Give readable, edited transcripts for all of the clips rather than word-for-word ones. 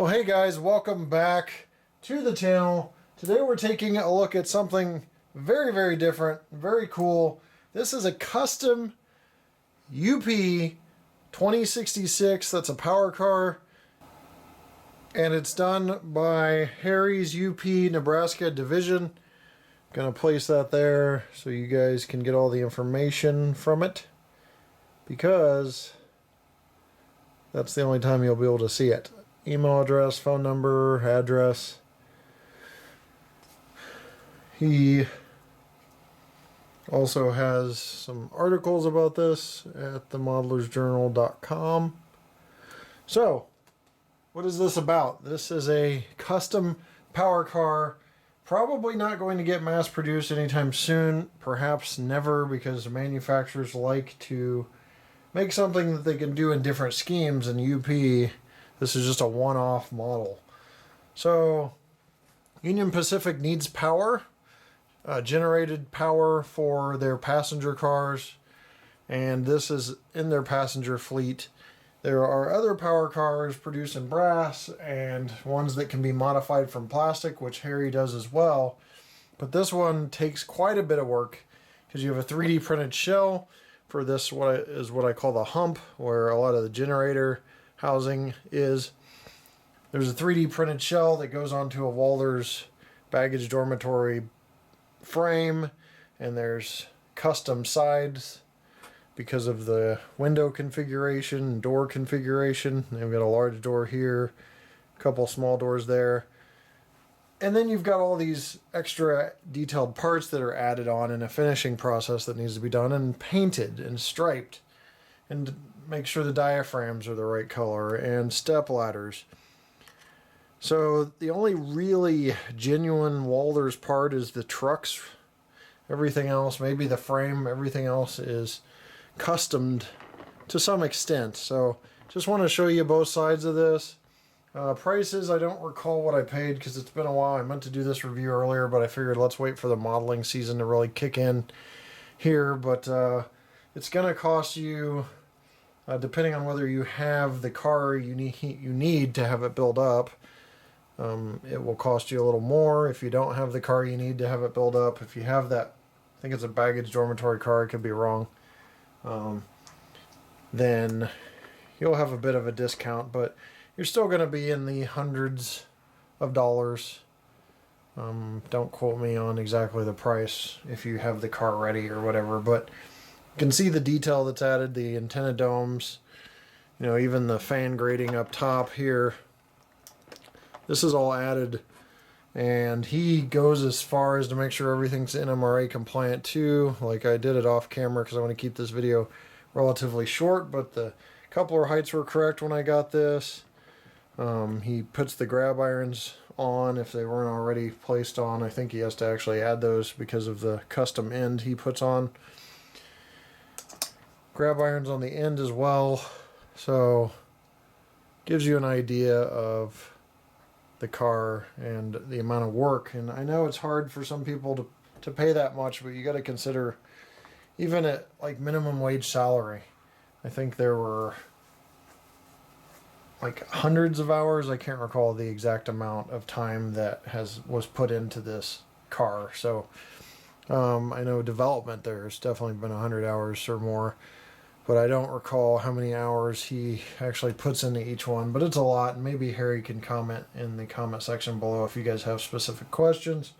Well, hey guys, welcome back to the channel. Today we're taking a look at something very, very different, very cool. This is a custom UP 2066. That's a power car. And it's done by Harry's UP Nebraska division. Gonna place that there so you guys can get all the information from it, because that's the only time you'll be able to see it. Email address, phone number, address. He also has some articles about this at themodelersjournal.com. So, what is this about? This is a custom power car. Probably not going to get mass produced anytime soon. Perhaps never, because manufacturers like to make something that they can do in different schemes. And UP, this is just a one-off model. So, Union Pacific needs power, generated power for their passenger cars, and this is in their passenger fleet. There are other power cars produced in brass and ones that can be modified from plastic, which Harry does as well. But this one takes quite a bit of work because you have a 3D printed shell for this, what I call the hump, where a lot of the generator housing is. There's a 3D printed shell that goes onto a Walther's baggage dormitory frame, and there's custom sides because of the window configuration, door configuration. They've got a large door here, a couple small doors there. And then you've got all these extra detailed parts that are added on in a finishing process that needs to be done and painted and striped, and make sure the diaphragms are the right color, and step ladders. So the only really genuine Walther's part is the trucks. Everything else, maybe the frame, everything else is customed to some extent. So just want to show you both sides of this. Prices, I don't recall what I paid because it's been a while. I meant to do this review earlier, but I figured let's wait for the modeling season to really kick in here. But it's going to cost you, depending on whether you have the car you need to have it built up, it will cost you a little more. If you don't have the car you need to have it built up, if you have that, I think it's a baggage dormitory car, I could be wrong, then you'll have a bit of a discount, but you're still going to be in the hundreds of dollars. Don't quote me on exactly the price if you have the car ready or whatever, but you can see the detail that's added, the antenna domes, even the fan grating up top here. This is all added, and he goes as far as to make sure everything's NMRA compliant too. Like, I did it off camera because I want to keep this video relatively short, but the coupler heights were correct when I got this. He puts the grab irons on if they weren't already placed on. I think he has to actually add those because of the custom end he puts on. Grab irons on the end as well, so gives you an idea of the car and the amount of work. And I know it's hard for some people to pay that much, but you got to consider, even at like minimum wage salary, I think there were like hundreds of hours. I can't recall the exact amount of time that was put into this car. So I know development there's definitely been 100 hours or more, but I don't recall how many hours he actually puts into each one, but it's a lot. And maybe Harry can comment in the comment section below if you guys have specific questions.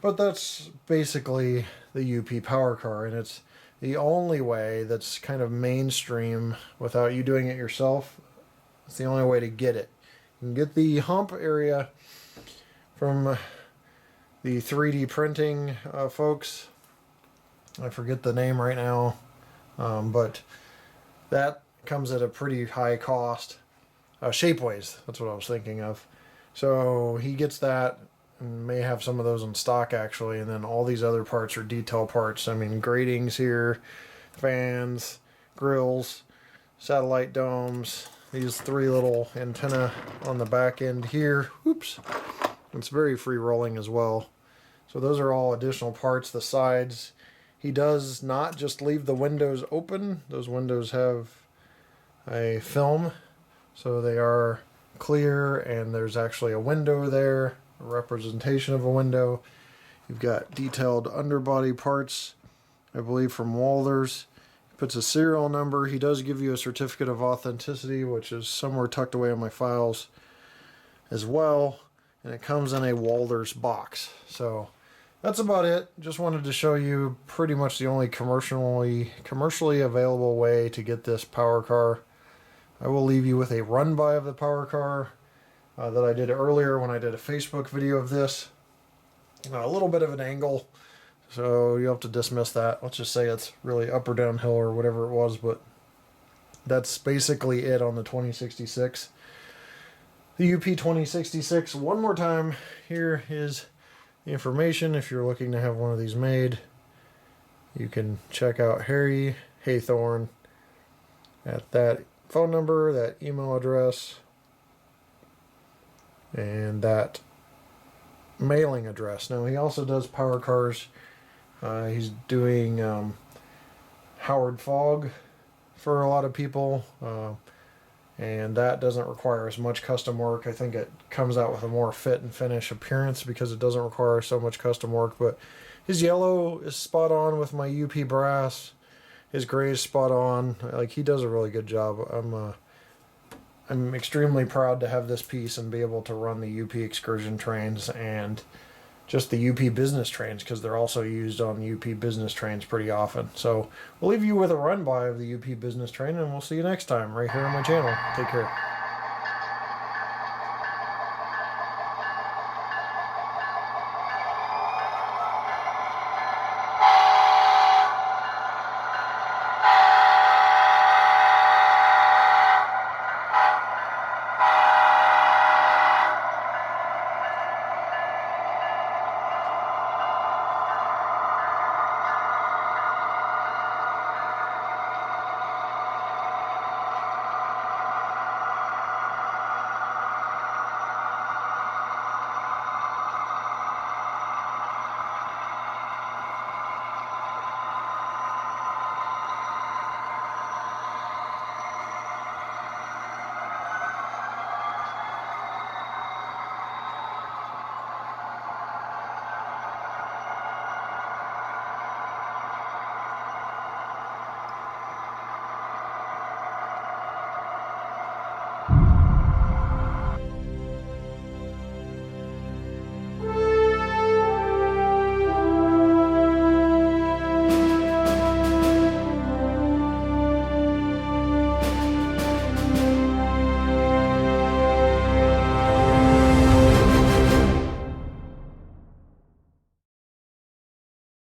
But that's basically the UP power car, and it's the only way that's kind of mainstream without you doing it yourself. It's the only way to get it. You can get the hump area from the 3D printing folks. I forget the name right now. But that comes at a pretty high cost. Shapeways, that's what I was thinking of. So he gets that, and may have some of those in stock actually, and then all these other parts are detail parts. I mean, gratings here, fans, grills, satellite domes, these three little antenna on the back end here. Oops. It's very free rolling as well. So those are all additional parts. The sides, he does not just leave the windows open. Those windows have a film, so they are clear, and there's actually a window there, a representation of a window. You've got detailed underbody parts, I believe from Walthers. He puts a serial number. He does give you a certificate of authenticity, which is somewhere tucked away in my files as well. And it comes in a Walthers box. So that's about it. Just wanted to show you pretty much the only commercially available way to get this power car. I will leave you with a run-by of the power car that I did earlier when I did a Facebook video of this. A little bit of an angle, so you'll have to dismiss that. Let's just say it's really up or downhill or whatever it was, but that's basically it on the 2066. The UP 2066, one more time, here is the information. If you're looking to have one of these made, you can check out Harry Haythorn at that phone number, that email address, and that mailing address. Now, he also does power cars. He's doing Howard Fog for a lot of people, and that doesn't require as much custom work. I think it comes out with a more fit and finish appearance because it doesn't require so much custom work. But his yellow is spot on with my UP brass. His gray is spot on. Like, he does a really good job. I'm extremely proud to have this piece and be able to run the UP excursion trains and just the UP business trains, because they're also used on the UP business trains pretty often. So we'll leave you with a run-by of the UP business train, and we'll see you next time right here on my channel. Take care.